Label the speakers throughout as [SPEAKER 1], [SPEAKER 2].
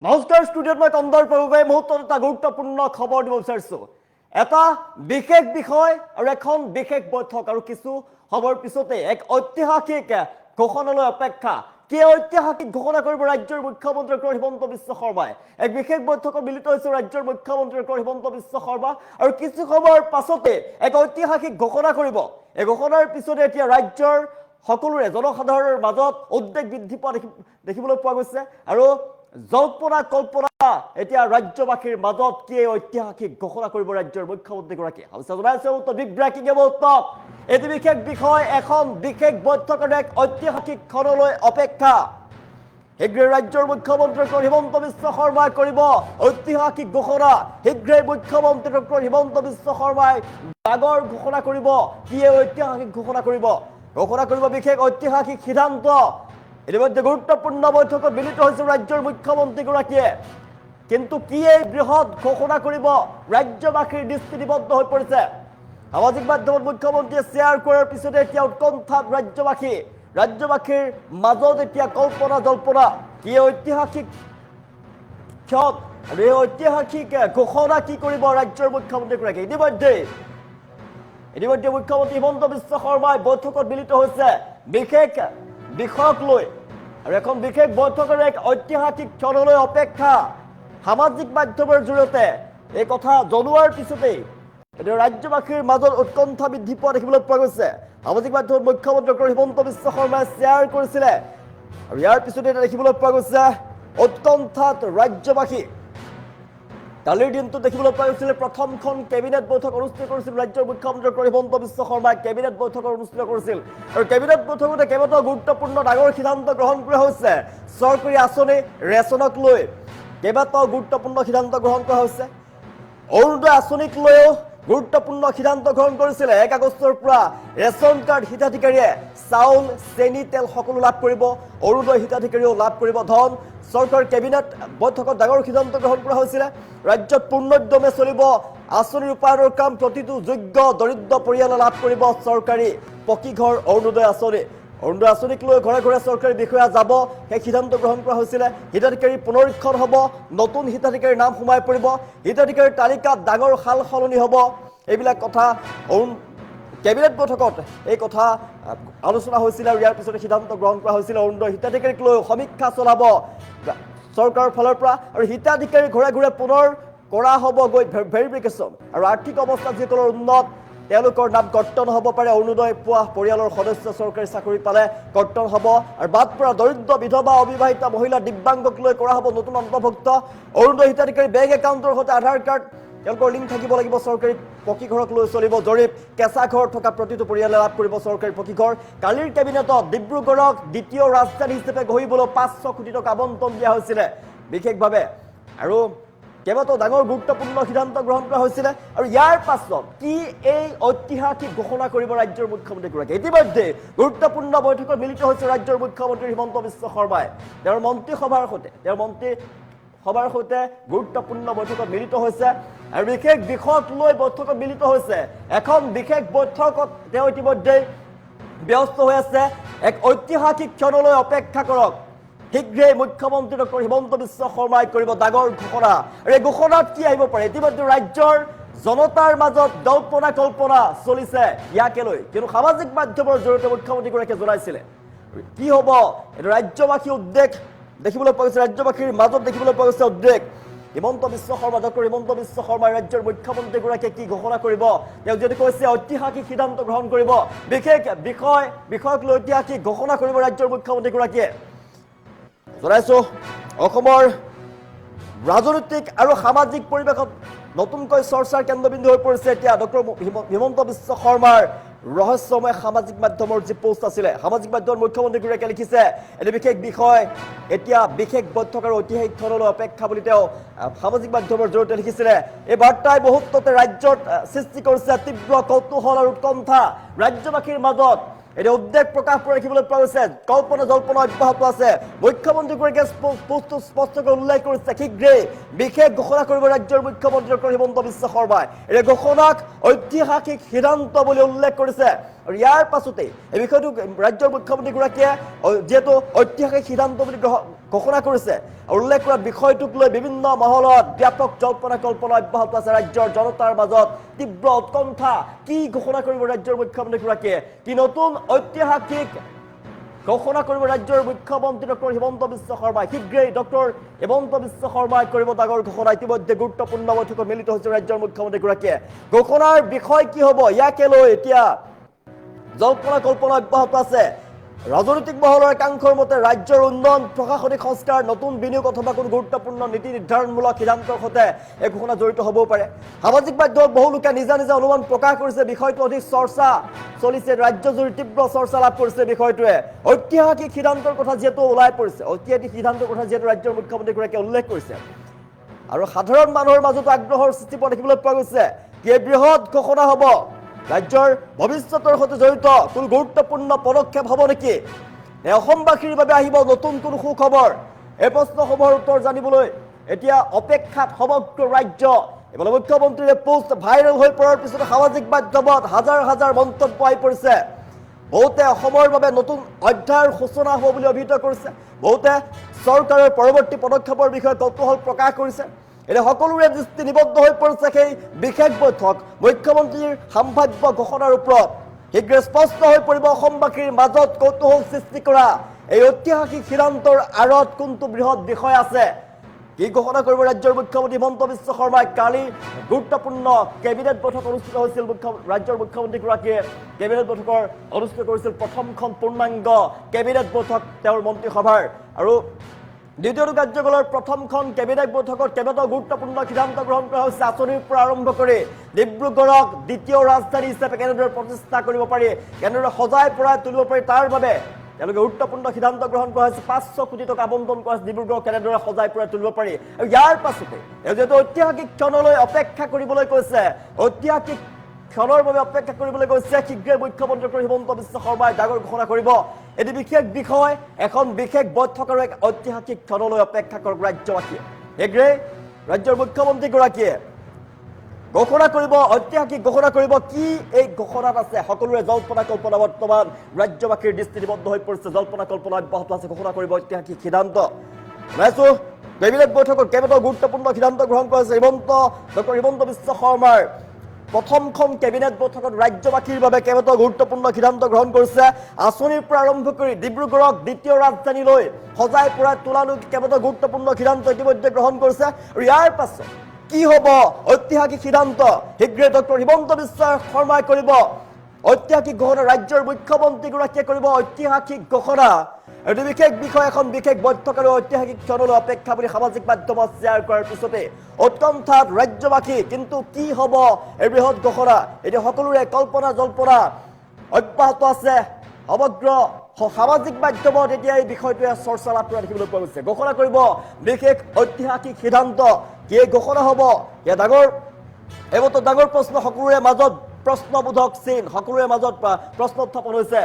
[SPEAKER 1] নমস্কাৰ ষ্টুডিঅ'ত মই কন্দৰ্পৰ বাবে মুহূৰ্তত এটা গুৰুত্বপূৰ্ণ খবৰ দিব বিচাৰিছোঁ এটা বিশেষ বিষয় আৰু এখন বিশেষ বৈঠক আৰু কিছু খবৰ পিছতে এক ঐতিহাসিক ঘোষণালৈ অপেক্ষা কি ঐতিহাসিক ঘোষণা কৰিব ৰাজ্যৰ মুখ্যমন্ত্ৰী ডক্টৰ হিমন্ত বিশ্ব শৰ্মাই এক বিশেষ বৈঠকত মিলিত হৈছে ৰাজ্যৰ মুখ্যমন্ত্ৰী ডক্টৰ হিমন্ত বিশ্ব শৰ্মা আৰু কিছু খবৰ পাছতে এক ঐতিহাসিক ঘোষণা কৰিব এই ঘোষণাৰ পিছতে এতিয়া ৰাজ্যৰ সকলোৰে জনসাধাৰণৰ মাজত উদ্বেগ বৃদ্ধি পোৱা দেখিবলৈ পোৱা গৈছে আৰু জল্পনা কল্পনা এতিয়া ৰাজ্যবাসীৰ মাজত কি ঐতিহাসিক ঘোষণা কৰিব ৰাজ্যৰ মুখ্যমন্ত্ৰীগৰাকীয়ে বিগ ব্ৰেকিং এবাউট এটি বিশেষ বিষয় এখন বিশেষ বৈঠকৰ এক ঐতিহাসিক ক্ষণলৈ অপেক্ষা শীঘ্ৰে ৰাজ্যৰ মুখ্যমন্ত্ৰী ডক্টৰ হিমন্ত বিশ্ব শৰ্মাই কৰিব ঐতিহাসিক ঘোষণা শীঘ্ৰে মুখ্যমন্ত্ৰী ডক্টৰ হিমন্ত বিশ্ব শৰ্মাই ডাঙৰ ঘোষণা কৰিব কি ঐতিহাসিক ঘোষণা কৰিব বিশেষ ঐতিহাসিক সিদ্ধান্ত ইতিমধ্যে গুৰুত্বপূৰ্ণ বৈঠকত মিলিত হৈছে ৰাজ্যৰ মুখ্যমন্ত্ৰীগৰাকীয়ে কিন্তু কি এই বৃহৎ ঘোষণা কৰিব ৰাজ্যবাসীৰ দৃষ্টি নিবদ্ধ হৈ পৰিছে সামাজিক মাধ্যমত মুখ্যমন্ত্ৰীয়ে শ্বেয়াৰ কৰাৰ পিছতে এতিয়া উৎকণ্ঠাত ৰাজ্যবাসীৰ মাজত এতিয়া কল্পনা জল্পনা কি ঐতিহাসিক ক্ষণ আৰু এই ঐতিহাসিক ঘোষণা কি কৰিব ৰাজ্যৰ মুখ্যমন্ত্ৰীগৰাকীয়ে ইতিমধ্যে মুখ্যমন্ত্ৰী হিমন্ত বিশ্ব শৰ্মাই বৈঠকত মিলিত হৈছে বিশেষ বিষয়ক লৈ আৰু এখন বিশেষ বৈঠকৰ এক ঐতিহাসিক ক্ষণলৈ অপেক্ষা সামাজিক মাধ্যমৰ জৰিয়তে এই কথা জনোৱাৰ পিছতেই ৰাজ্যবাসীৰ মাজত উৎকণ্ঠা বৃদ্ধি পোৱা দেখিবলৈ পোৱা গৈছে সামাজিক মাধ্যমত মুখ্যমন্ত্ৰী ডক্টৰ হিমন্ত বিশ্ব শৰ্মাই শ্বেয়াৰ কৰিছিলে আৰু ইয়াৰ পিছতে দেখিবলৈ পোৱা গৈছে উৎকণ্ঠাত ৰাজ্যবাসী কালিৰ দিনটো দেখিবলৈ পোৱা গৈছিলে প্ৰথমখন কেবিনেট বৈঠক অনুষ্ঠিত কৰিছিল ৰাজ্যৰ মুখ্যমন্ত্ৰী ডক্টৰ হিমন্ত বিশ্ব শৰ্মাই কেবিনেট বৈঠক অনুষ্ঠিত কৰিছিল আৰু কেবিনেট বৈঠকতে কেইবাটাও গুৰুত্বপূৰ্ণ ডাঙৰ সিদ্ধান্ত গ্ৰহণ কৰা হৈছে চৰকাৰী আঁচনি ৰেচনক লৈ কেইবাটাও গুৰুত্বপূৰ্ণ সিদ্ধান্ত গ্ৰহণ কৰা হৈছে অৰুণোদয় আঁচনিক লৈও গুৰুত্বপূৰ্ণ সিদ্ধান্ত গ্ৰহণ কৰিছিলে 1 আগষ্টৰ পৰা ৰেচন কাৰ্ড হিতাধিকাৰীয়ে চাউল চেনি তেল সকলো লাভ কৰিব অৰুণোদয় হিতাধিকাৰীও লাভ কৰিব ধন চৰকাৰ কেবিনেট বৈঠকত ডাঙৰ সিদ্ধান্ত গ্ৰহণ কৰা হৈছিলে ৰাজ্যত পূৰ্ণোদ্যমে চলিব আঁচনি ৰূপায়ণৰ কাম প্ৰতিটো যোগ্য দৰিদ্ৰ পৰিয়ালে লাভ কৰিব চৰকাৰী পকী ঘৰ অৰুণোদয় আঁচনিক লৈ ঘৰে ঘৰে চৰকাৰী বিষয়া যাব সেই সিদ্ধান্ত গ্ৰহণ কৰা হৈছিলে হিতাধিকাৰী পুনৰীক্ষণ হ'ব নতুন হিতাধিকাৰীৰ নাম সোমাই পৰিব হিতাধিকাৰীৰ তালিকাত ডাঙৰ সাল সলনি হ'ব এইবিলাক কথা কেবিনেট বৈঠকত এই কথা আলোচনা হৈছিল আৰু ইয়াৰ পিছতে সিদ্ধান্ত গ্ৰহণ কৰা হৈছিল অৰুণোদয় হিতাধিকাৰীক লৈ সমীক্ষা চলাব চৰকাৰৰ ফালৰ পৰা আৰু হিতাধিকাৰী ঘৰে ঘৰে পুনৰ কৰা হ'ব গৈ ভেৰিফিকেশ্যন আৰু আৰ্থিক অৱস্থা যিসকলৰ উন্নত তেওঁলোকৰ নাম কৰ্তন হ'ব পাৰে অৰুণোদয় পোৱা পৰিয়ালৰ সদস্য চৰকাৰী চাকৰি পালে কৰ্তন হ'ব আৰু বাদ পৰা দৰিদ্ৰ বিধৱা অবিবাহিতা মহিলা দিব্যাংগক লৈ কৰা হ'ব নতুন অন্তৰ্ভুক্ত অৰুণোদয় হিতাধিকাৰী বেংক একাউণ্টৰ সৈতে আধাৰ কাৰ্ড তেওঁলোকৰ লিংক থাকিব লাগিব চৰকাৰী পকী ঘৰক লৈ চলিব জৰীপ কেঁচা ঘৰ থকা প্ৰতিটো পৰিয়ালে লাভ কৰিব চৰকাৰী পকী ঘৰ কালিৰ কেবিনেটত ডিব্ৰুগড়ক দ্বিতীয় ৰাজধানী হিচাপে গঢ়িবলৈ 500 কোটি টকা আবণ্টন দিয়া হৈছিলে বিশেষভাৱে আৰু কেইবাটাও ডাঙৰ গুৰুত্বপূৰ্ণ সিদ্ধান্ত গ্ৰহণ কৰা হৈছিলে আৰু ইয়াৰ পাছত কি এই ঐতিহাসিক ঘোষণা কৰিব ৰাজ্যৰ মুখ্যমন্ত্ৰীগৰাকীয়ে ইতিমধ্যে গুৰুত্বপূৰ্ণ বৈঠকত মিলিত হৈছে ৰাজ্যৰ মুখ্যমন্ত্ৰী হিমন্ত বিশ্ব শৰ্মাই তেওঁৰ মন্ত্ৰীসভাৰ সৈতে গুৰুত্বপূৰ্ণ বৈঠকত মিলিত হৈছে আৰু বিশেষ বিষয়ক লৈ বৈঠকত মিলিত হৈছে এখন বিশেষ বৈঠকত তেওঁ ইতিমধ্যে ব্যস্ত হৈ আছে এক ঐতিহাসিক ক্ষণলৈ অপেক্ষা কৰক শীঘ্ৰে মুখ্যমন্ত্ৰী ডক্টৰ হিমন্ত বিশ্ব শৰ্মাই কৰিব ডাঙৰ ঘোষণা আৰু এই ঘোষণাত কি আহিব পাৰে ইতিমধ্যে ৰাজ্যৰ জনতাৰ মাজত জল্পনা কল্পনা চলিছে ইয়াকে লৈ কিন্তু সামাজিক মাধ্যমৰ জৰিয়তে মুখ্যমন্ত্ৰীগৰাকীয়ে জনাইছিলে কি হ'ব এইটো ৰাজ্যবাসী উদ্বেগ দেখিবলৈ পোৱা গৈছে ৰাজ্যবাসীৰ মাজত দেখিবলৈ পোৱা গৈছে উদ্বেগ ডক্টৰ হিমন্ত বিশ্ব শৰ্মাই ৰাজ্যৰ মুখ্যমন্ত্ৰীগৰাকীয়ে কি ঘোষণা কৰিব তেওঁ যদি কৈছে ঐতিহাসিক সিদ্ধান্ত গ্ৰহণ কৰিব বিশেষ বিষয়ক লৈ ঐতিহাসিক ঘোষণা কৰিব ৰাজ্যৰ মুখ্যমন্ত্ৰীগৰাকীয়ে জনাইছোঁ অসমৰ ৰাজনৈতিক আৰু সামাজিক পৰিৱেশত নতুনকৈ চৰ্চাৰ কেন্দ্ৰবিন্দু হৈ পৰিছে এতিয়া ডক্টৰ হিমন্ত বিশ্ব শৰ্মাৰ ৰহস্যময় সামাজিক মাধ্যমৰ যি পোষ্ট আছিলে সামাজিক মাধ্যমৰ মুখ্যমন্ত্ৰীগৰাকীয়ে লিখিছে এনে বিশেষ বিষয় এতিয়া বিশেষ বৈঠক আৰু ঐতিহাসিক ক্ষণলৈ অপেক্ষা বুলি তেওঁ সামাজিক মাধ্যমৰ জৰিয়তে লিখিছিলে এই বাৰ্তাই মুহূৰ্ততে ৰাজ্যত সৃষ্টি কৰিছে তীব্ৰ কৌতূহল আৰু উৎকণ্ঠা ৰাজ্যবাসীৰ মাজত এটা উদ্বেগ প্ৰকাশ পোৱা দেখিবলৈ পোৱা গৈছে কল্পনা জল্পনা অব্যাহত আছে মুখ্যমন্ত্ৰীগৰাকীয়ে স্পষ্টকৈ উল্লেখ কৰিছে শীঘ্ৰেই বিশেষ ঘোষণা কৰিব ৰাজ্যৰ মুখ্যমন্ত্ৰী ডক্টৰ হিমন্ত বিশ্ব শৰ্মাই এই ঘোষণাক ঐতিহাসিক সিদ্ধান্ত বুলি উল্লেখ কৰিছে আৰু ইয়াৰ পাছতে এই বিষয়টো ৰাজ্যৰ মুখ্যমন্ত্ৰীগৰাকীয়ে যেহেতু ঐতিহাসিক সিদ্ধান্ত বুলি ঘোষণা কৰিছে উল্লেখ কৰা বিষয়টোক লৈ বিভিন্ন মহলত ব্যাপক জল্পনা কল্পনা অব্যাহত আছে ৰাজ্যৰ জনতাৰ মাজত তীব্ৰ উৎকণ্ঠা কি ঘোষণা কৰিব ৰাজ্যৰ মুখ্যমন্ত্ৰীগৰাকীয়ে কি নতুন ঐতিহাসিক ঘোষণা কৰিব ৰাজ্যৰ মুখ্যমন্ত্ৰী ডক্টৰ হিমন্ত বিশ্ব শৰ্মাই শীঘ্ৰেই ডক্টৰ হিমন্ত বিশ্ব শৰ্মাই কৰিব ডাঙৰ ঘোষণা ইতিমধ্যে গুৰুত্বপূৰ্ণ বৈঠকত মিলিত হৈছে ৰাজ্যৰ মুখ্যমন্ত্ৰীগৰাকীয়ে ঘোষণাৰ বিষয় কি হ'ব ইয়াকে লৈ এতিয়া জল্পনা কল্পনা অব্যাহত আছে ৰাজনৈতিক মহলৰ একাংশৰ মতে ৰাজ্যৰ উন্নয়ন প্ৰশাসনিক সংস্কাৰ নতুন বিনিয়োগ অথবা কোনো গুৰুত্বপূৰ্ণ নীতি নিৰ্ধাৰণমূলক সিদ্ধান্তৰ সৈতে এই ঘোষণা জড়িত হ'বও পাৰে সামাজিক মাধ্যমত বহু লোকে নিজা নিজা অনুমান প্ৰকাশ কৰিছে বিষয়টো অধিক চৰ্চা চলিছে ৰাজ্যজুৰি তীব্ৰ চৰ্চা লাভ কৰিছে বিষয়টোৱে ঐতিহাসিক সিদ্ধান্তৰ কথা যিহেতু ওলাই পৰিছে ঐতিহাসিক সিদ্ধান্তৰ কথা যিহেতু ৰাজ্যৰ মুখ্যমন্ত্ৰীগৰাকীয়ে উল্লেখ কৰিছে আৰু সাধাৰণ মানুহৰ মাজতো আগ্ৰহৰ সৃষ্টি পোৱা দেখিবলৈ পোৱা গৈছে কি বৃহৎ ঘোষণা হ'ব ৰাজ্যৰ ভৱিষ্যতৰ সৈতে জড়িত কোনো গুৰুত্বপূৰ্ণ পদক্ষেপ হ'ব নেকি অসমবাসীৰ বাবে আহিব নতুন কোনো সুখবৰ এই প্ৰশ্নসমূহৰ উত্তৰ জানিবলৈ এতিয়া অপেক্ষাত সমগ্ৰ ৰাজ্য এফালে মুখ্যমন্ত্ৰীৰ পোষ্ট ভাইৰেল হৈ পৰাৰ পিছত সামাজিক মাধ্যমত হাজাৰ হাজাৰ মন্তব্য আহি পৰিছে বহুতে অসমৰ বাবে নতুন অধ্যায়ৰ সূচনা হ'ব বুলি অভিহিত কৰিছে বহুতে চৰকাৰৰ পৰৱৰ্তী পদক্ষেপৰ বিষয়ে কৌতূহল প্ৰকাশ কৰিছে এনে সকলোৰে দৃষ্টি নিবদ্ধ হৈ পৰিছে সেই বিশেষ বৈঠক মুখ্যমন্ত্ৰীৰ সম্ভাৱ্য ঘোষণাৰ ওপৰত শীঘ্ৰে স্পষ্ট হৈ পৰিব অসমবাসীৰ মাজত কৌতূহল সৃষ্টি কৰা এই ঐতিহাসিক সিদ্ধান্তৰ আঁৰত কোনটো বৃহৎ বিষয় আছে কি ঘোষণা কৰিব ৰাজ্যৰ মুখ্যমন্ত্ৰী হিমন্ত বিশ্ব শৰ্মাই কালি গুৰুত্বপূৰ্ণ কেবিনেট বৈঠক অনুষ্ঠিত হৈছিল ৰাজ্যৰ মুখ্যমন্ত্ৰীগৰাকীয়ে কেবিনেট বৈঠকৰ অনুষ্ঠিত কৰিছিল প্ৰথমখন পূৰ্ণাংগ কেবিনেট বৈঠক তেওঁৰ মন্ত্ৰীসভাৰ আৰু দ্বিতীয়টো কাৰ্যকালৰ প্ৰথমখন কেবিনেট বৈঠকত কেইবাটাও গুৰুত্বপূৰ্ণ সিদ্ধান্ত গ্ৰহণ কৰা হৈছে আঁচনিৰ পৰা আৰম্ভ কৰি ডিব্ৰুগড়ক দ্বিতীয় ৰাজধানী হিচাপে কেনেদৰে প্ৰতিষ্ঠা কৰিব পাৰি কেনেদৰে সজাই পৰাই তুলিব পাৰি তাৰ বাবে তেওঁলোকে গুৰুত্বপূৰ্ণ সিদ্ধান্ত গ্ৰহণ কৰা হৈছে 500 কোটি টকা আবণ্টন কৰা হৈছে ডিব্ৰুগড়ক কেনেদৰে সজাই পৰাই তুলিব পাৰি আৰু ইয়াৰ পাছতে যিহেতু ঐতিহাসিক ক্ষণলৈ অপেক্ষা কৰিবলৈ কৈছে ঐতিহাসিক ক্ষণৰ বাবে অপেক্ষা কৰিবলৈ কৈছে শীঘ্ৰে মুখ্যমন্ত্ৰী ডক্টৰ হিমন্ত বিশ্ব শৰ্মাই ডাঙৰ ঘোষণা কৰিব এটি বিশেষ বিষয় এখন বিশেষ বৈঠকৰ এক ঐতিহাসিক ক্ষণলৈ অপেক্ষা কৰক ৰাজ্যবাসীয়ে শীঘ্ৰে ৰাজ্যৰ মুখ্যমন্ত্ৰীগৰাকীয়ে ঘোষণা কৰিব ঐতিহাসিক ঘোষণা কৰিব কি এই ঘোষণাত আছে সকলোৰে জল্পনা কল্পনা বৰ্তমান ৰাজ্যবাসীৰ দৃষ্টি নিবদ্ধ হৈ পৰিছে জল্পনা কল্পনা অব্যাহত আছে ঘোষণা কৰিব ঐতিহাসিক সিদ্ধান্ত কেবিনেট বৈঠকত কেইবাটাও গুৰুত্বপূৰ্ণ সিদ্ধান্ত গ্ৰহণ কৰা হৈছে ডক্টৰ হিমন্ত বিশ্ব শৰ্মাৰ প্ৰথমখন কেবিনেট বৈঠকত ৰাজ্যবাসীৰ বাবে কেইবাটাও গুৰুত্বপূৰ্ণ সিদ্ধান্ত গ্ৰহণ কৰিছে আঁচনিৰ পৰা আৰম্ভ কৰি ডিব্ৰুগড়ক দ্বিতীয় ৰাজধানীলৈ সজাই পৰাই তোলালৈ কেইবাটাও গুৰুত্বপূৰ্ণ সিদ্ধান্ত ইতিমধ্যে গ্ৰহণ কৰিছে আৰু ইয়াৰ পাছত কি হ'ব ঐতিহাসিক সিদ্ধান্ত শীঘ্ৰে ডক্টৰ হিমন্ত বিশ্ব শৰ্মাই কৰিব ঐতিহাসিক ঘোষণা ৰাজ্যৰ মুখ্যমন্ত্ৰীগৰাকীয়ে কৰিব ঐতিহাসিক ঘোষণা এটি বিশেষ বিষয় এখন বিশেষ বৈঠক আৰু ঐতিহাসিক ক্ষণলৈ অপেক্ষা বুলি সামাজিক মাধ্যমত শ্বেয়াৰ কৰাৰ পিছতে উৎকণ্ঠাত ৰাজ্যবাসী কিন্তু কি হ'ব এই বৃহৎ ঘোষণা এতিয়া সকলোৰে কল্পনা জল্পনা অব্যাহত আছে সমগ্ৰ সামাজিক মাধ্যমত এতিয়া এই বিষয়টোৱে চৰ্চা লাভ কৰা দেখিবলৈ পোৱা গৈছে ঘোষণা কৰিব বিশেষ ঐতিহাসিক সিদ্ধান্ত কি ঘোষণা হ'ব এয়া এইবতো ডাঙৰ প্ৰশ্ন সকলোৰে মাজত প্ৰশ্নবোধক চিন সকলোৰে মাজত প্ৰশ্ন উত্থাপন হৈছে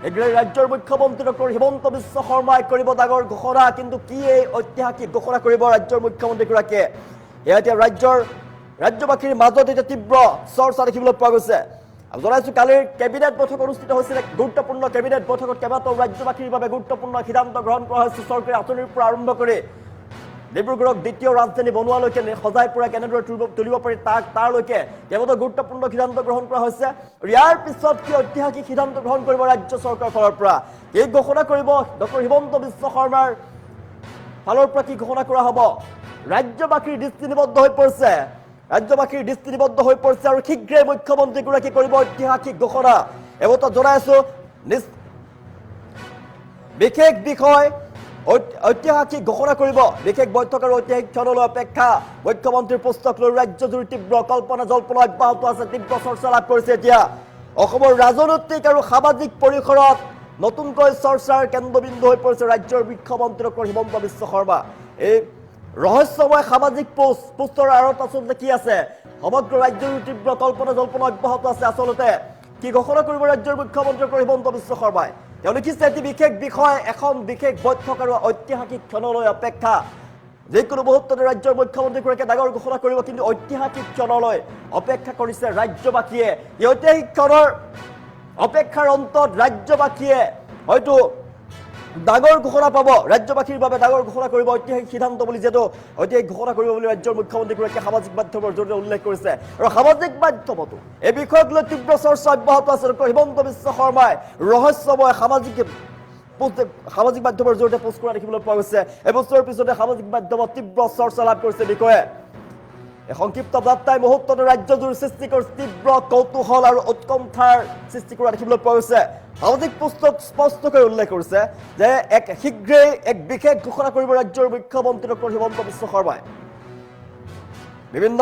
[SPEAKER 1] শীঘ্ৰে ৰাজ্যৰ মুখ্যমন্ত্ৰী ডক্টৰ হিমন্ত বিশ্ব শৰ্মাই কৰিব ডাঙৰ ঘোষণা কিন্তু কি এই ঐতিহাসিক ঘোষণা কৰিব ৰাজ্যৰ মুখ্যমন্ত্ৰীগৰাকীয়ে এয়া এতিয়া ৰাজ্যবাসীৰ মাজত এতিয়া তীব্ৰ চৰ্চা দেখিবলৈ পোৱা গৈছে জনাইছো কালিৰ কেবিনেট বৈঠক অনুষ্ঠিত হৈছিল গুৰুত্বপূৰ্ণ কেবিনেট বৈঠকত কেইবাটাও ৰাজ্যবাসীৰ বাবে গুৰুত্বপূৰ্ণ সিদ্ধান্ত গ্ৰহণ কৰা হৈছে চৰকাৰী আঁচনিৰ পৰা আৰম্ভ কৰি ডিব্ৰুগড়ক দ্বিতীয় ৰাজধানী বনোৱালৈকে সজাই পৰাই কেনেদৰে তুলিব পাৰি তাৰলৈকে কেইবাটাও গুৰুত্বপূৰ্ণ সিদ্ধান্ত গ্ৰহণ কৰা হৈছে ইয়াৰ পিছত কি ঐতিহাসিক সিদ্ধান্ত গ্ৰহণ কৰিব ৰাজ্য চৰকাৰৰ ফালৰ পৰা এই ঘোষণা কৰিব ডক্টৰ হিমন্ত বিশ্ব শৰ্মাৰ ফালৰ পৰা কি ঘোষণা কৰা হ'ব ৰাজ্যবাসীৰ দৃষ্টি নিবদ্ধ হৈ পৰিছে আৰু শীঘ্ৰে মুখ্যমন্ত্ৰীগৰাকী কৰিব ঐতিহাসিক ঘোষণা এইবতো জনাইছো বিশেষ বিষয় ঐতিহাসিক ঘোষণা কৰিব বিশেষ বৈঠক আৰু ঐতিহাসিক ক্ষণলৈ অপেক্ষা মুখ্যমন্ত্ৰীৰ পুস্তক লৈ ৰাজ্যজুৰি তীব্ৰ কল্পনা জল্পনা অব্যাহত আছে তীব্ৰ চৰ্চা লাভ কৰিছে এতিয়া অসমৰ ৰাজনৈতিক আৰু সামাজিক পৰিসৰত নতুনকৈ চৰ্চাৰ কেন্দ্ৰবিন্দু হৈ পৰিছে ৰাজ্যৰ মুখ্যমন্ত্ৰী ডক্টৰ হিমন্ত বিশ্ব শৰ্মা এই ৰহস্যময় সামাজিক পোষ্টৰ আঁৰত আচলতে কি আছে সমগ্ৰ ৰাজ্যৰ তীব্ৰ কল্পনা জল্পনা অব্যাহত আছে আচলতে কি ঘোষণা কৰিব ৰাজ্যৰ মুখ্যমন্ত্ৰী ডক্টৰ হিমন্ত বিশ্ব শৰ্মাই তেওঁ লিখিছে এটি বিশেষ বিষয় এখন বিশেষ বৈঠক আৰু ঐতিহাসিক ক্ষণলৈ অপেক্ষা যিকোনো মুহূৰ্ততে ৰাজ্যৰ মুখ্যমন্ত্ৰীগৰাকীয়ে ডাঙৰ ঘোষণা কৰিব কিন্তু ঐতিহাসিক ক্ষণলৈ অপেক্ষা কৰিছে ৰাজ্যবাসীয়ে এই ঐতিহাসিক ক্ষণৰ অপেক্ষাৰ অন্তত ৰাজ্যবাসীয়ে হয়তো ডাঙৰ ঘোষণা পাব ৰাজ্যবাসীৰ বাবে ডাঙৰ ঘোষণা কৰিব ঐতিহাসিক সিদ্ধান্ত বুলি যেটো ঐতিহাসিক ঘোষণা কৰিব বুলি ৰাজ্যৰ মুখ্যমন্ত্ৰীগৰাকীয়ে সামাজিক মাধ্যমৰ জৰিয়তে উল্লেখ কৰিছে আৰু সামাজিক মাধ্যমতো এই বিষয়ক লৈ তীব্ৰ চৰ্চা অব্যাহত আছে হিমন্ত বিশ্ব শৰ্মাই ৰহস্যময় সামাজিক মাধ্যমৰ জৰিয়তে পোষ্ট কৰা দেখিবলৈ পোৱা গৈছে এবছৰৰ পিছতে সামাজিক মাধ্যমত তীব্ৰ চৰ্চা লাভ কৰিছে বিষয়ে এই সংক্ষিপ্ত বাৰ্তাই মুহূৰ্ততে ৰাজ্যজুৰি সৃষ্টি কৰিছে তীব্ৰ কৌতূহল আৰু উৎকণ্ঠাৰ সৃষ্টি কৰা দেখিবলৈ পোৱা গৈছে সামাজিক পোষ্টত স্পষ্টকৈ উল্লেখ কৰিছে যে এক শীঘ্ৰেই এক বিশেষ ঘোষণা কৰিব ৰাজ্যৰ মুখ্যমন্ত্ৰী ডক্টৰ হিমন্ত বিশ্ব শৰ্মাই বিভিন্ন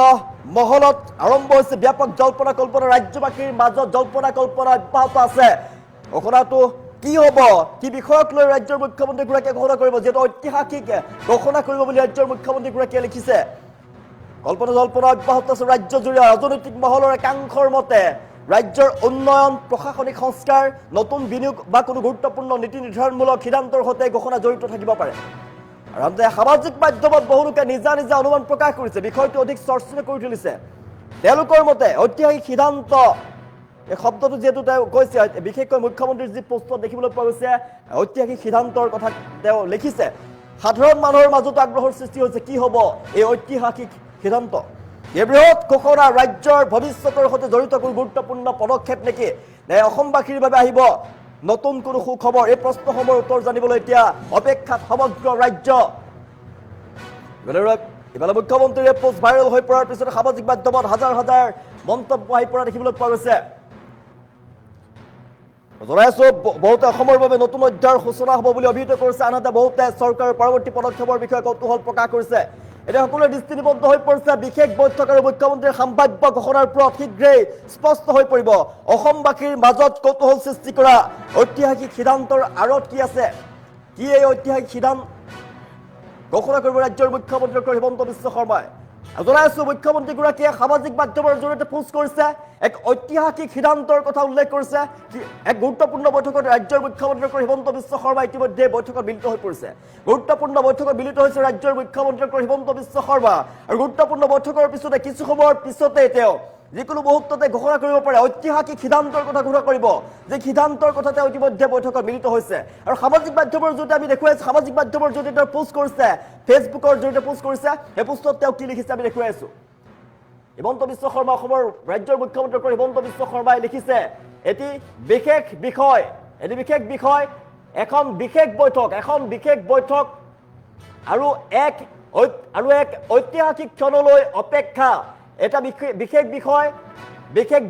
[SPEAKER 1] মহলত আৰম্ভ হৈছে ব্যাপক জল্পনা কল্পনা ৰাজ্যবাসীৰ মাজত জল্পনা কল্পনা অব্যাহত আছে ঘোষণাটো কি হ'ব কি বিষয়ক লৈ ৰাজ্যৰ মুখ্যমন্ত্ৰীগৰাকীয়ে ঘোষণা কৰিব যেটো ঐতিহাসিক ঘোষণা কৰিব বুলি ৰাজ্যৰ মুখ্যমন্ত্ৰীগৰাকীয়ে লিখিছে কল্পনা জল্পনা অব্যাহত আছে ৰাজ্যজুৰি ৰাজনৈতিক মহলৰ একাংশৰ মতে ৰাজ্যৰ উন্নয়ন প্ৰশাসনিক সংস্কাৰ নতুন বিনিয়োগ বা কোনো গুৰুত্বপূৰ্ণ নীতি নিৰ্ধাৰণমূলক সিদ্ধান্তৰ সৈতে ঘোষণা জড়িত থাকিব পাৰে আৰু সামাজিক মাধ্যমত বহুলোকে নিজা নিজা অনুমান প্ৰকাশ কৰিছে বিষয়টো অধিক চৰ্চিত কৰি তুলিছে তেওঁলোকৰ মতে ঐতিহাসিক সিদ্ধান্ত এই শব্দটো যেটো তেওঁ কৈছে বিশেষকৈ মুখ্যমন্ত্ৰীৰ যি পোষ্টত দেখিবলৈ পোৱা গৈছে ঐতিহাসিক সিদ্ধান্তৰ কথা তেওঁ লিখিছে সাধাৰণ মানুহৰ মাজত আগ্ৰহৰ সৃষ্টি হৈছে কি হ'ব এই ঐতিহাসিক সিদ্ধান্ত এই বৃহৎ ঘোষণা ৰাজ্যৰ ভৱিষ্যতৰ সৈতে জড়িত কোনো গুৰুত্বপূৰ্ণ পদক্ষেপ নেকি নে অসমবাসীৰ বাবে আহিব নতুন কোনো সুখবৰ এই প্ৰশ্নসমূহৰ উত্তৰ জানিবলৈ এতিয়া অপেক্ষাত সমগ্ৰ ৰাজ্য ইফালে মুখ্যমন্ত্ৰীৰ পোষ্ট ভাইৰেল হৈ পৰাৰ পিছত সামাজিক মাধ্যমত হাজাৰ হাজাৰ মন্তব্য আহি পৰা দেখিবলৈ পোৱা গৈছে জনাইছো বহুতে অসমৰ বাবে নতুন অধ্যায়ৰ সূচনা হ'ব বুলি অভিহিত কৰিছে আনহাতে বহুতে চৰকাৰৰ পৰৱৰ্তী পদক্ষেপৰ বিষয়ে কৌতূহল প্ৰকাশ কৰিছে এতিয়া সকলোৱে দৃষ্টি নিবদ্ধ হৈ পৰিছে বিশেষ বৈঠক আৰু মুখ্যমন্ত্ৰীৰ সম্ভাৱ্য ঘোষণাৰ ওপৰত শীঘ্ৰেই স্পষ্ট হৈ পৰিব অসমবাসীৰ মাজত কৌতূহল সৃষ্টি কৰা ঐতিহাসিক সিদ্ধান্তৰ আঁৰত কি আছে কি এই ঐতিহাসিক সিদ্ধান্ত ঘোষণা কৰিব ৰাজ্যৰ মুখ্যমন্ত্ৰী ডক্টৰ হিমন্ত বিশ্ব শৰ্মাই জনাইছো মুখ্যমন্ত্ৰীগৰাকীয়ে সামাজিক মাধ্যমৰ জৰিয়তে পোষ্ট কৰিছে এক ঐতিহাসিক সিদ্ধান্তৰ কথা উল্লেখ কৰিছে এক গুৰুত্বপূৰ্ণ বৈঠকত ৰাজ্যৰ মুখ্যমন্ত্ৰী ডক্টৰ হিমন্ত বিশ্ব শৰ্মা ইতিমধ্যে বৈঠকত মিলিত হৈ পৰিছে গুৰুত্বপূৰ্ণ বৈঠকত মিলিত হৈছে ৰাজ্যৰ মুখ্যমন্ত্ৰী ডক্টৰ হিমন্ত বিশ্ব শৰ্মা আৰু গুৰুত্বপূৰ্ণ বৈঠকৰ পিছতে কিছু সময়ৰ পিছতে তেওঁ যিকোনো মুহূৰ্ততে ঘোষণা কৰিব পাৰে ঐতিহাসিক সিদ্ধান্তৰ কথা ঘোষণা কৰিব যে সিদ্ধান্তৰ কথা তেওঁ ইতিমধ্যে বৈঠকত মিলিত হৈছে আৰু সামাজিক মাধ্যমৰ জৰিয়তে আমি দেখুৱাই আছো সামাজিক মাধ্যমৰ জৰিয়তে তেওঁ পোষ্ট কৰিছে ফেচবুকৰ জৰিয়তে পোষ্ট কৰিছে এই পোষ্টত তেওঁ কি লিখিছে আমি দেখুৱাই আছো হিমন্ত বিশ্ব শৰ্মা অসমৰ ৰাজ্যৰ মুখ্যমন্ত্ৰী ডক্টৰ হিমন্ত বিশ্ব শৰ্মাই লিখিছে এটি বিশেষ বিষয় এখন বিশেষ বৈঠক আৰু এক ঐতিহাসিক ক্ষণলৈ অপেক্ষা এটা বিশেষ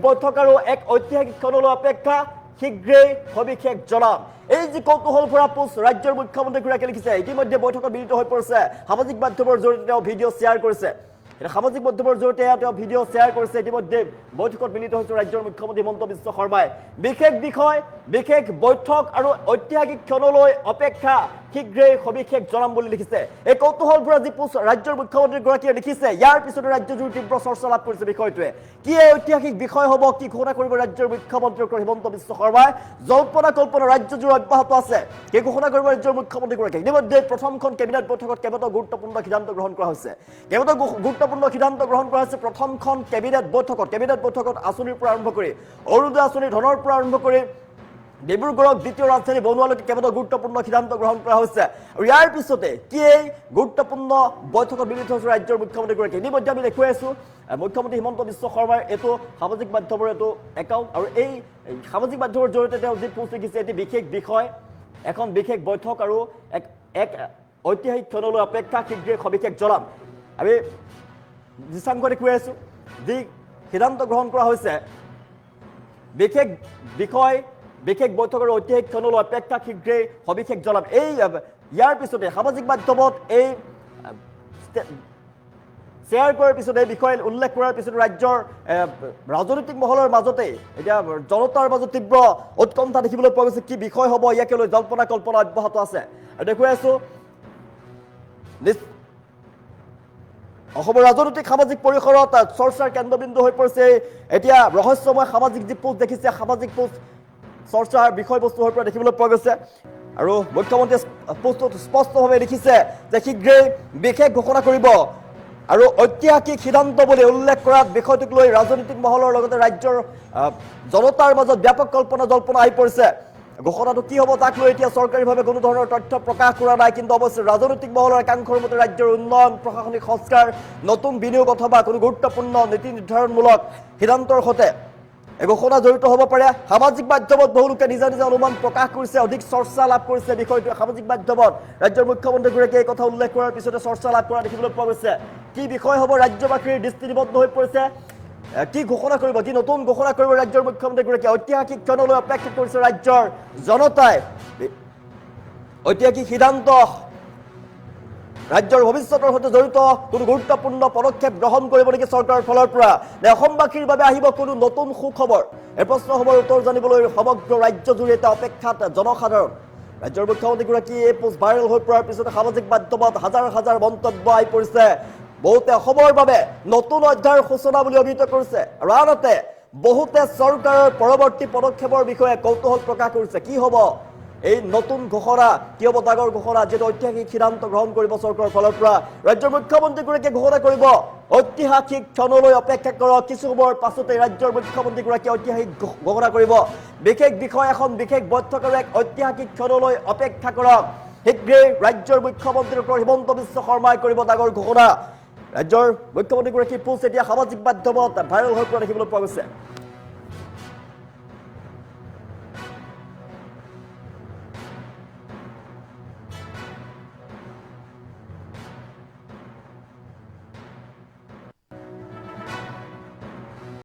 [SPEAKER 1] বৈঠক আৰু এক ঐতিহাসিক ক্ষণলৈ অপেক্ষা শীঘ্ৰেই সবিশেষ জনাম এই যে কৌতূহল ভৰা পোষ্ট ৰাজ্যৰ মুখ্যমন্ত্ৰীগৰাকীয়ে লিখিছে ইতিমধ্যে বৈঠকত মিলিত হৈ পৰিছে সামাজিক মাধ্যমৰ জৰিয়তে তেওঁ ভিডিঅ' শ্বেয়াৰ কৰিছে এটা সামাজিক মাধ্যমৰ জৰিয়তে তেওঁ ভিডিঅ' শ্বেয়াৰ কৰিছে ইতিমধ্যে বৈঠকত মিলিত হৈছে ৰাজ্যৰ মুখ্যমন্ত্ৰী হিমন্ত বিশ্ব শৰ্মাই বিশেষ বৈঠক আৰু ঐতিহাসিক ক্ষণলৈ অপেক্ষা শীঘ্ৰেই সবিশেষ জনাম বুলি লিখিছে এই কৌতূহল ভৰা যি পোষ্ট ৰাজ্যৰ মুখ্যমন্ত্ৰীগৰাকীয়ে লিখিছে ইয়াৰ পিছতে ৰাজ্যজুৰি তীব্ৰ চৰ্চা লাভ কৰিছে বিষয়টোৱে কি এই ঐতিহাসিক বিষয় হ'ব কি ঘোষণা কৰিব ৰাজ্যৰ মুখ্যমন্ত্ৰী ডক্টৰ হিমন্ত বিশ্ব শৰ্মাই জল্পনা কল্পনা ৰাজ্যজুৰি অব্যাহত আছে কি ঘোষণা কৰিব ৰাজ্যৰ মুখ্যমন্ত্ৰীগৰাকীয়ে ইতিমধ্যে প্ৰথমখন কেবিনেট বৈঠকত কেইবাটাও গুৰুত্বপূৰ্ণ সিদ্ধান্ত গ্ৰহণ কৰা হৈছে প্ৰথমখন কেবিনেট বৈঠকত আঁচনিৰ পৰা আৰম্ভ কৰি অৰুণোদয় আঁচনিৰ ধনৰ পৰা আৰম্ভ কৰি ডিব্ৰুগড়ক দ্বিতীয় ৰাজধানী বনোৱালৈকে কেইবাটাও গুৰুত্বপূৰ্ণ সিদ্ধান্ত গ্ৰহণ কৰা হৈছে আৰু ইয়াৰ পিছতে কি এই গুৰুত্বপূৰ্ণ বৈঠকত মিলিত হৈছে ৰাজ্যৰ মুখ্যমন্ত্ৰীগৰাকী ইতিমধ্যে আমি দেখুৱাই আছো মুখ্যমন্ত্ৰী হিমন্ত বিশ্ব শৰ্মাৰ এইটো সামাজিক মাধ্যমৰ এইটো একাউণ্ট আৰু এই সামাজিক মাধ্যমৰ জৰিয়তে তেওঁ যি পোষ্ট লিখিছে এটি বিশেষ বিষয় এখন বিশেষ বৈঠক আৰু এক ঐতিহাসিক ক্ষণলৈ অপেক্ষা শীঘ্ৰেই সবিশেষ জনাম আমি দৃশ্যাংশ দেখুৱাই আছো যি সিদ্ধান্ত গ্ৰহণ কৰা হৈছে বিশেষ বৈঠকৰ ঐতিহাসিক ক্ষণলৈ অপেক্ষা শীঘ্ৰেই সবিশেষ জনাম এই ইয়াৰ পিছতে সামাজিক মাধ্যমত এই শ্বেয়াৰ কৰাৰ পিছতে এই বিষয়ে উল্লেখ কৰাৰ পিছতে ৰাজ্যৰ ৰাজনৈতিক মহলৰ মাজতে এতিয়া জনতাৰ মাজত তীব্ৰ উৎকণ্ঠা দেখিবলৈ পোৱা গৈছে কি বিষয় হ'ব ইয়াকে লৈ জল্পনা কল্পনা অব্যাহত আছে আৰু দেখুৱাই আছো অসমৰ ৰাজনৈতিক সামাজিক পৰিসৰত চৰ্চাৰ কেন্দ্ৰবিন্দু হৈ পৰিছে এতিয়া ৰহস্যময় সামাজিক যি পোষ্ট দেখিছে সামাজিক পোষ্ট চৰ্চাৰ বিষয়বস্তু হৈ পৰা দেখিবলৈ পোৱা গৈছে আৰু মুখ্যমন্ত্ৰীয়ে পোষ্টত স্পষ্টভাৱে লিখিছে যে শীঘ্ৰেই বিশেষ ঘোষণা কৰিব আৰু ঐতিহাসিক সিদ্ধান্ত বুলি উল্লেখ কৰাত বিষয়টোক লৈ ৰাজনৈতিক মহলৰ লগতে ৰাজ্যৰ জনতাৰ মাজত ব্যাপক কল্পনা জল্পনা আহি পৰিছে ঘোষণাটো কি হ'ব তাক লৈ এতিয়া চৰকাৰীভাৱে কোনো ধৰণৰ তথ্য প্ৰকাশ কৰা নাই, কিন্তু অৱশ্যে ৰাজনৈতিক মহলৰ একাংশৰ মতে ৰাজ্যৰ উন্নয়ন, প্ৰশাসনিক সংস্কাৰ, নতুন বিনিয়োগ অথবা কোনো গুৰুত্বপূৰ্ণ নীতি নিৰ্ধাৰণমূলক সিদ্ধান্তৰ সৈতে এই ঘোষণা জড়িত হ'ব পাৰে। সামাজিক মাধ্যমত বহু লোকে নিজা নিজা অনুমান প্ৰকাশ কৰিছে, অধিক চৰ্চা লাভ কৰিছে বিষয়টো। সামাজিক মাধ্যমত ৰাজ্যৰ মুখ্যমন্ত্ৰীগৰাকীয়ে এই কথা উল্লেখ কৰাৰ পিছতে চৰ্চা লাভ কৰা দেখিবলৈ পোৱা গৈছে। কি বিষয় হ'ব ৰাজ্যবাসীৰ দৃষ্টি নিবদ্ধ হৈ পৰিছে, কি ঘোষণা কৰিব, কি নতুন ঘোষণা কৰিব ৰাজ্যৰ মুখ্যমন্ত্ৰীগৰাকীয়ে। ঐতিহাসিক ক্ষণলৈ অপেক্ষা কৰিছে ৰাজ্যৰ জনতাই। ঐতিহাসিক সিদ্ধান্ত, ৰাজ্যৰ ভৱিষ্যতৰ সৈতে জড়িত কোনো গুৰুত্বপূৰ্ণ পদক্ষেপ গ্ৰহণ কৰিব নেকি চৰকাৰৰ ফালৰ পৰা, নে অসমবাসীৰ বাবে আহিব কোনো নতুন সুখবৰ? এই প্ৰশ্নসমূহৰ উত্তৰ জানিবলৈ সমগ্ৰ ৰাজ্যজুৰি এটা অপেক্ষাত জনসাধাৰণ। ৰাজ্যৰ মুখ্যমন্ত্ৰীগৰাকী এই পোষ্ট ভাইৰেল হৈ পৰাৰ পিছতে সামাজিক মাধ্যমত হাজাৰ হাজাৰ মন্তব্য আহি পৰিছে। বহুতে অসমৰ বাবে নতুন অধ্যায়ৰ সূচনা বুলি অভিহিত কৰিছে, আৰু আনহাতে বহুতে চৰকাৰৰ পৰৱৰ্তী পদক্ষেপৰ বিষয়ে কৌতূহল প্ৰকাশ কৰিছে। কি হ'ব এই নতুন ঘোষণা, কি হ'ব ডাঙৰ ঘোষণা, যিটো ঐতিহাসিক সিদ্ধান্ত গ্ৰহণ কৰিব চৰকাৰৰ ফালৰ পৰা। ৰাজ্যৰ মুখ্যমন্ত্ৰীগৰাকীয়ে ঘোষণা কৰিব, ঐতিহাসিক ক্ষণলৈ অপেক্ষা কৰক। কিছু সময়ৰ পাছতে ৰাজ্যৰ মুখ্যমন্ত্ৰীগৰাকীয়ে ঐতিহাসিক ঘোষণা কৰিব। বিশেষ বিষয় এখন, বিশেষ বৈঠকৰ এক ঐতিহাসিক ক্ষণলৈ অপেক্ষা কৰক। শীঘ্ৰেই ৰাজ্যৰ মুখ্যমন্ত্ৰী ডক্টৰ হিমন্ত বিশ্ব শৰ্মাই কৰিব ডাঙৰ ঘোষণা। ৰাজ্যৰ মুখ্যমন্ত্ৰীগৰাকীৰ পোষ্ট এতিয়া সামাজিক মাধ্যমত ভাইৰেল হৈ পৰা দেখিবলৈ পোৱা গৈছে।